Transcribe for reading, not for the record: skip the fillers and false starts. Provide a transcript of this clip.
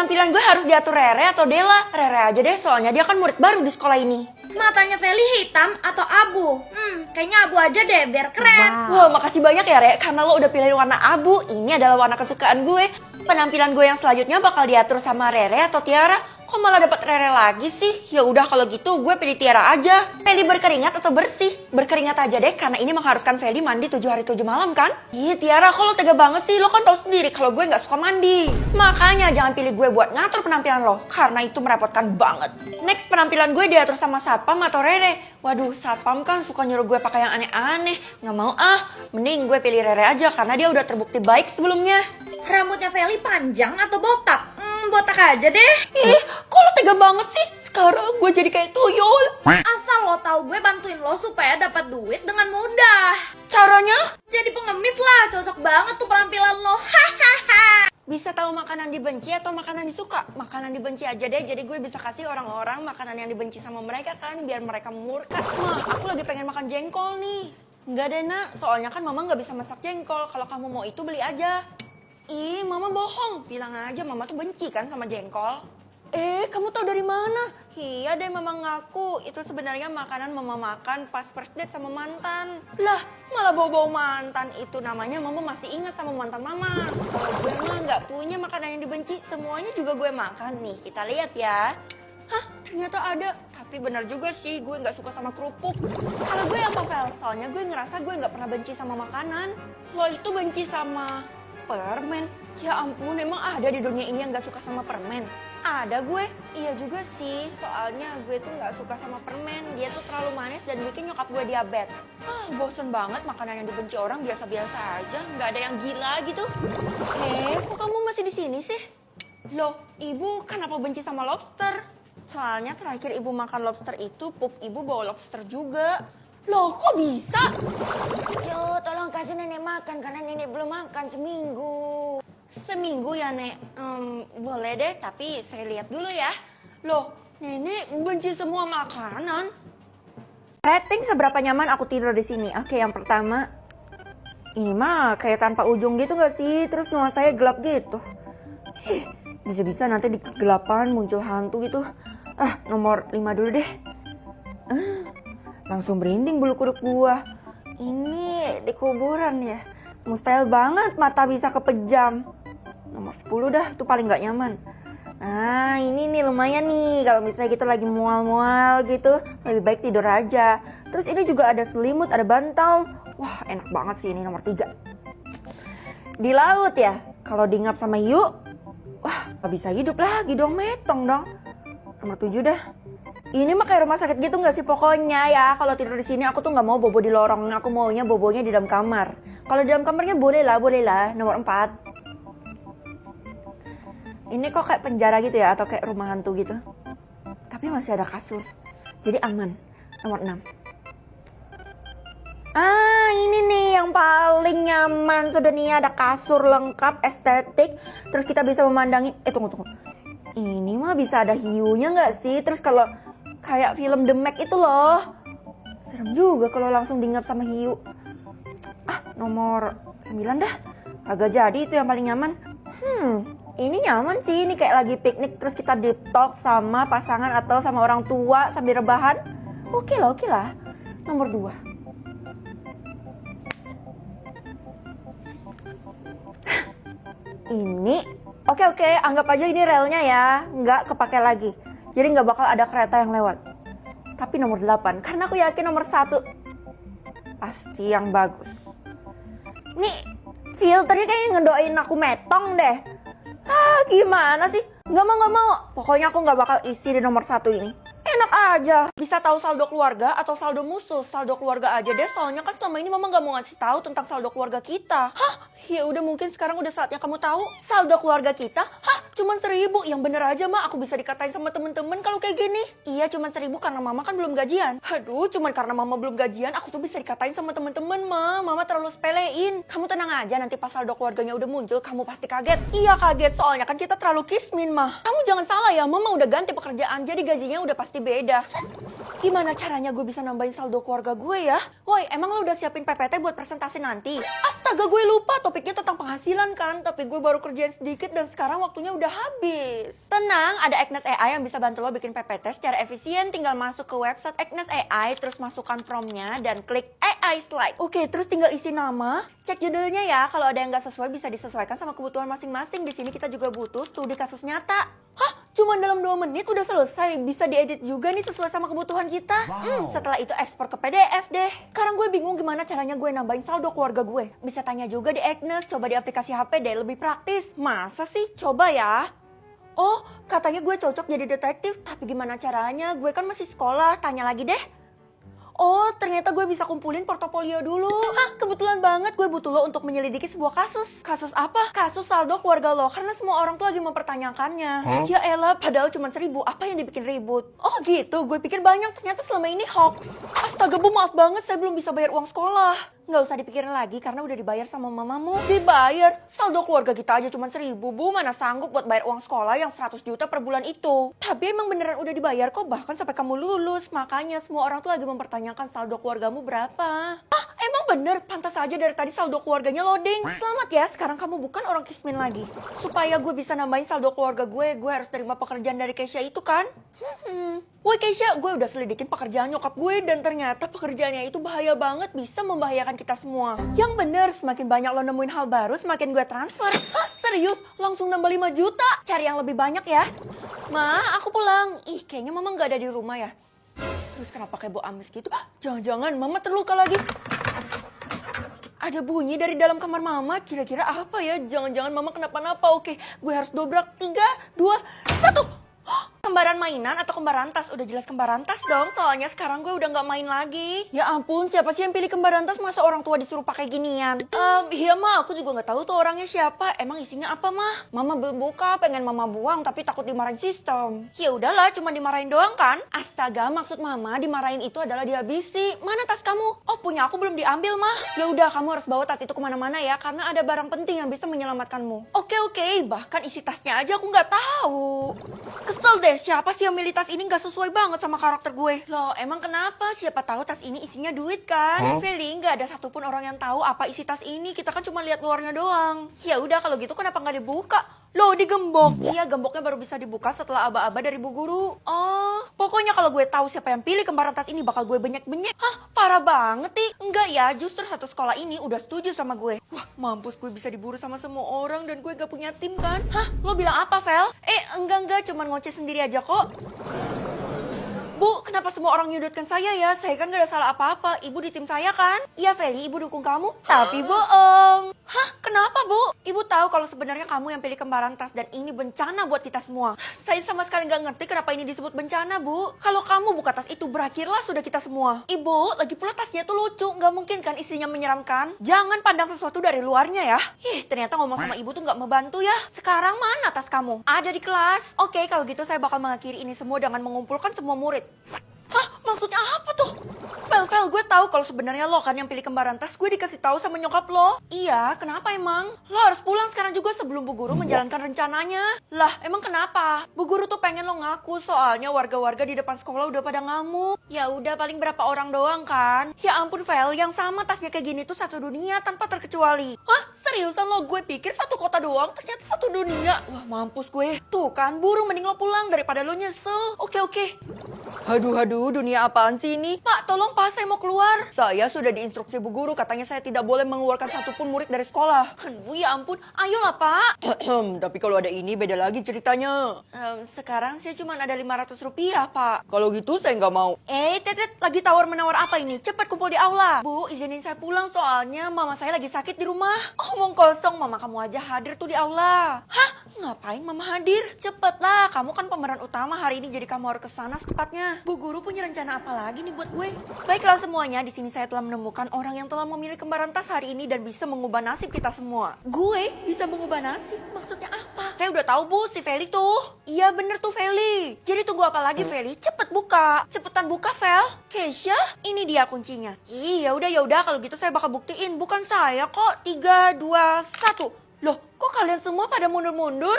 penampilan gue harus diatur Rere atau Dela? Rere aja deh, soalnya dia kan murid baru di sekolah ini. Matanya Feli hitam atau abu? Kayaknya abu aja deh biar keren. Wah, makasih banyak ya Re, karena lo udah pilih warna abu. Ini adalah warna kesukaan gue. Penampilan gue yang selanjutnya bakal diatur sama Rere atau Tiara. Kok malah dapat Rere lagi sih? Ya udah kalau gitu gue pilih Tiara aja. Feli berkeringat atau bersih? Berkeringat aja deh, karena ini mengharuskan Feli mandi 7 hari 7 malam kan? Ih Tiara, kok lo tega banget sih? Lo kan tahu sendiri kalau gue nggak suka mandi. Makanya jangan pilih gue buat ngatur penampilan lo, karena itu merepotkan banget. Next, penampilan gue diatur sama Satpam atau Rere. Waduh, Satpam kan suka nyuruh gue pakai yang aneh-aneh. Nggak mau ah, mending gue pilih Rere aja karena dia udah terbukti baik sebelumnya. Rambutnya Feli panjang atau botak? Botak aja deh. Ih, kok lo tega banget sih? Sekarang gue jadi kayak tuyul. Asal lo tahu gue bantuin lo supaya dapat duit dengan mudah. Caranya? Jadi pengemis lah, cocok banget tuh penampilan lo. Hahaha. Bisa tahu makanan dibenci atau makanan disuka? Makanan dibenci aja deh, jadi gue bisa kasih orang-orang makanan yang dibenci sama mereka kan, biar mereka murka. Ma, aku lagi pengen makan jengkol nih. Enggak deh nak, soalnya kan mama nggak bisa masak jengkol. Kalau kamu mau itu beli aja. Ih, mama bohong. Bilang aja mama tuh benci kan sama jengkol. Kamu tahu dari mana? Iya deh, mama ngaku. Itu sebenarnya makanan mama makan pas first date sama mantan. Lah, malah bawa-bawa mantan. Itu namanya mama masih ingat sama mantan mama. Kalau gue mah nggak punya makanan yang dibenci. Semuanya juga gue makan nih. Kita lihat ya. Hah, ternyata ada. Tapi benar juga sih, gue nggak suka sama kerupuk. Kalau gue apa, Fel? Soalnya gue ngerasa gue nggak pernah benci sama makanan. Lo itu benci sama permen? Ya ampun, emang ada di dunia ini yang gak suka sama permen? Ada gue. Iya juga sih, soalnya gue tuh gak suka sama permen. Dia tuh terlalu manis dan bikin nyokap gue diabetes. Bosen banget makanan yang dibenci orang biasa-biasa aja. Gak ada yang gila gitu. Kok kamu masih di sini sih? Loh, ibu kenapa benci sama lobster? Soalnya terakhir ibu makan lobster itu, pup ibu bawa lobster juga. Loh, kok bisa? Yo, tolong kasih nenek makan karena nenek belum makan seminggu. Seminggu ya, Nek? Boleh deh, tapi saya lihat dulu ya. Loh, nenek benci semua makanan. Rating seberapa nyaman aku tidur di sini? Oke, yang pertama. Ini mah kayak tanpa ujung gitu gak sih? Terus nuansanya gelap gitu. Bisa-bisa nanti di kegelapan muncul hantu gitu. Nomor 5 dulu deh. Langsung merinding bulu kuduk gua. Ini di kuburan ya. Mustahil banget mata bisa kepejam. Nomor 10 dah, itu paling gak nyaman. Nah, ini nih lumayan nih. Kalau misalnya kita lagi mual-mual gitu, lebih baik tidur aja. Terus ini juga ada selimut, ada bantal. Wah, enak banget sih ini nomor 3. Di laut ya. Kalau diingap sama hiu, wah, gak bisa hidup lagi dong, metong dong. Nomor 7 dah. Ini mah kayak rumah sakit gitu gak sih pokoknya ya. Kalau tidur di sini aku tuh gak mau bobo di lorong. Aku maunya bobonya di dalam kamar. Kalau di dalam kamarnya boleh lah. Nomor 4. Ini kok kayak penjara gitu ya, atau kayak rumah hantu gitu. Tapi masih ada kasur. Jadi aman. Nomor 6. Ini nih yang paling nyaman sedunia. Ada kasur lengkap, estetik. Terus kita bisa memandangi. Tunggu. Ini mah bisa ada hiunya gak sih? Terus kalau kayak film The Meg itu loh. Serem juga kalau langsung diingap sama hiu. Nomor 9 dah. Agak jadi itu yang paling nyaman. Ini nyaman sih. Ini kayak lagi piknik terus kita deep talk sama pasangan atau sama orang tua sambil rebahan. Oke lah. Nomor 2. Ini Oke, anggap aja ini relnya ya. Nggak kepake lagi. Jadi nggak bakal ada kereta yang lewat. Tapi nomor 8, karena aku yakin nomor 1 pasti yang bagus. Nih, filternya kayak ngedoain aku metong deh. Gimana sih? Nggak mau. Pokoknya aku nggak bakal isi di nomor 1 ini. Enak aja. Bisa tahu saldo keluarga atau saldo musuh? Saldo keluarga aja deh, soalnya kan selama ini mama nggak mau ngasih tahu tentang saldo keluarga kita. Ya udah, mungkin sekarang udah saatnya kamu tahu. Saldo keluarga kita? Cuman 1.000. Yang bener aja mah, aku bisa dikatain sama temen-temen kalau kayak gini. Iya, cuman 1.000 karena mama kan belum gajian. Aduh, cuman karena mama belum gajian, aku tuh bisa dikatain sama temen-temen mah. Mama terlalu sepelein. Kamu tenang aja, nanti pas saldo keluarganya udah muncul, kamu pasti kaget. Iya kaget, soalnya kan kita terlalu kismin mah. Kamu jangan salah ya, mama udah ganti pekerjaan, jadi gajinya udah pasti beda. Gimana caranya gue bisa nambahin saldo keluarga gue ya? Woi, emang lo udah siapin PPT buat presentasi nanti? Astaga, gue lupa topiknya tentang penghasilan kan. Tapi gue baru kerjain sedikit dan sekarang waktunya udah habis. Tenang, ada Agnes AI yang bisa bantu lo bikin PPT secara efisien. Tinggal masuk ke website Agnes AI, terus masukkan promptnya dan klik AI Slide. Oke, terus tinggal isi nama, cek judulnya ya. Kalau ada yang nggak sesuai bisa disesuaikan sama kebutuhan masing-masing. Di sini kita juga butuh studi kasus nyata. Hah? Cuma dalam 2 menit udah selesai. Bisa diedit juga nih sesuai sama kebutuhan kita. Setelah itu ekspor ke PDF deh. Sekarang gue bingung gimana caranya gue nambahin saldo keluarga gue. Bisa tanya juga di Agnes, coba di aplikasi HP deh, lebih praktis. Masa sih? Coba ya. Oh, katanya gue cocok jadi detektif. Tapi gimana caranya? Gue kan masih sekolah. Tanya lagi deh. Oh, ternyata gue bisa kumpulin portofolio dulu. Hah, kebetulan banget gue butuh lo untuk menyelidiki sebuah kasus. Kasus apa? Kasus saldo keluarga lo, karena semua orang tuh lagi mempertanyakannya. Ya elah, padahal cuma 1.000, apa yang dibikin ribut? Oh gitu, gue pikir banyak, ternyata selama ini hoax. Astaga, Bu, maaf banget, saya belum bisa bayar uang sekolah. Nggak usah dipikirin lagi karena udah dibayar sama mamamu. Dibayar? Saldo keluarga kita aja cuma 1.000, Bu. Mana sanggup buat bayar uang sekolah yang 100 juta per bulan itu. Tapi emang beneran udah dibayar kok, bahkan sampai kamu lulus. Makanya semua orang tuh lagi mempertanyakan saldo keluargamu berapa. Ah, emang bener? Pantas aja dari tadi saldo keluarganya loading. Selamat ya, sekarang kamu bukan orang kismin lagi. Supaya gue bisa nambahin saldo keluarga gue harus terima pekerjaan dari Keisha itu kan? Woi Keisha, gue udah selidikin pekerjaan nyokap gue dan ternyata pekerjaannya itu bahaya banget, bisa membahayakan kita semua. Yang bener, semakin banyak lo nemuin hal baru, semakin gue transfer. Ah, serius? Langsung nambah 5 juta? Cari yang lebih banyak ya. Ma, aku pulang. Ih, kayaknya mama gak ada di rumah ya. Terus kenapa kayak bau amis gitu? Jangan-jangan mama terluka lagi. Ada bunyi dari dalam kamar mama, kira-kira apa ya? Jangan-jangan mama kenapa-napa. Oke, gue harus dobrak. 3, 2, 1. Kembaran mainan atau kembaran tas? Udah jelas kembaran tas dong, soalnya sekarang gue udah gak main lagi. Ya ampun, siapa sih yang pilih kembaran tas? Masa orang tua disuruh pakai ginian? Iya mah, aku juga gak tahu tuh orangnya siapa. Emang isinya apa mah? Mama belum buka, pengen mama buang tapi takut dimarahin sistem. Ya udahlah, cuma dimarahin doang kan? Astaga, maksud mama dimarahin itu adalah dihabisi. Mana tas kamu? Oh, punya aku belum diambil mah. Ya udah, kamu harus bawa tas itu kemana-mana ya, karena ada barang penting yang bisa menyelamatkanmu. Oke, bahkan isi tasnya aja aku gak tahu. Kesel deh, siapa sih yang milih tas ini gak sesuai banget sama karakter gue? Loh, emang kenapa? Siapa tahu tas ini isinya duit kan? Feli, gak ada satupun orang yang tahu apa isi tas ini. Kita kan cuma lihat luarnya doang. Ya udah, kalau gitu kenapa gak dibuka? Loh, digembok. Iya, gemboknya baru bisa dibuka setelah aba-aba dari Bu Guru. Oh, pokoknya kalau gue tahu siapa yang pilih kembaran tas ini bakal gue benyek-benyek. Hah, parah banget nih. Enggak ya, justru satu sekolah ini udah setuju sama gue. Wah, mampus gue bisa diburu sama semua orang dan gue gak punya tim kan? Hah, lo bilang apa, Vel? Enggak, cuman ngoceh sendiri aja kok. Bu, kenapa semua orang nyudutkan saya ya? Saya kan gak ada salah apa-apa. Ibu di tim saya kan? Iya, Feli, ibu dukung kamu. Tapi bohong. Hah? Kenapa, Bu? Ibu tahu kalau sebenarnya kamu yang pilih kembaran tas dan ini bencana buat kita semua. Saya sama sekali gak ngerti kenapa ini disebut bencana, Bu. Kalau kamu buka tas itu, berakhirlah sudah kita semua. Ibu, lagi pula tasnya tuh lucu. Gak mungkin kan isinya menyeramkan? Jangan pandang sesuatu dari luarnya ya. Ternyata ngomong sama ibu tuh gak membantu ya. Sekarang mana tas kamu? Ada di kelas. Oke, kalau gitu saya bakal mengakhiri ini semua dengan mengumpulkan semua murid. Hah? Maksudnya apa tuh? Vel, gue tahu kalau sebenarnya lo kan yang pilih kembaran tas. Gue dikasih tahu sama nyokap lo. Iya, kenapa emang? Lo harus pulang sekarang juga sebelum Bu Guru menjalankan rencananya. Lah, emang kenapa? Bu Guru tuh pengen lo ngaku soalnya warga-warga di depan sekolah udah pada ngamuk. Ya udah, paling berapa orang doang kan? Ya ampun, Vel, yang sama tasnya kayak gini tuh satu dunia tanpa terkecuali. Hah? Seriusan lo? Gue pikir satu kota doang, ternyata satu dunia. Wah, mampus gue. Tuh kan, buru mending lo pulang daripada lo nyesel. Oke. Aduh, dunia apaan sih ini? Pak, tolong Pak, saya mau keluar. Saya sudah diinstruksi Bu Guru, katanya saya tidak boleh mengeluarkan satupun murid dari sekolah. Aduh, ya ampun. Ayolah, Pak. Tapi kalau ada ini beda lagi ceritanya. Sekarang saya cuma ada 500 rupiah, Pak. Kalau gitu saya nggak mau. Tetet, lagi tawar-menawar apa ini? Cepat kumpul di aula. Bu, izinin saya pulang soalnya mama saya lagi sakit di rumah. Omong kosong, mama kamu aja hadir tuh di aula. Hah? Ngapain mama hadir? Cepetlah, kamu kan pemeran utama hari ini, jadi kamu harus kesana secepatnya. Bu Guru punya rencana apa lagi nih buat gue? Baiklah semuanya, di sini saya telah menemukan orang yang telah memilih kembaran tas hari ini dan bisa mengubah nasib kita semua. Gue bisa mengubah nasib? Maksudnya apa? Saya udah tahu, Bu, si Feli tuh. Iya bener tuh Feli. Jadi tunggu apa lagi Feli? Cepet buka. Cepetan buka, Vel. Keisha, ini dia kuncinya. Ya udah kalau gitu saya bakal buktiin. Bukan saya kok. 3, 2, 1. Loh, kok kalian semua pada mundur-mundur?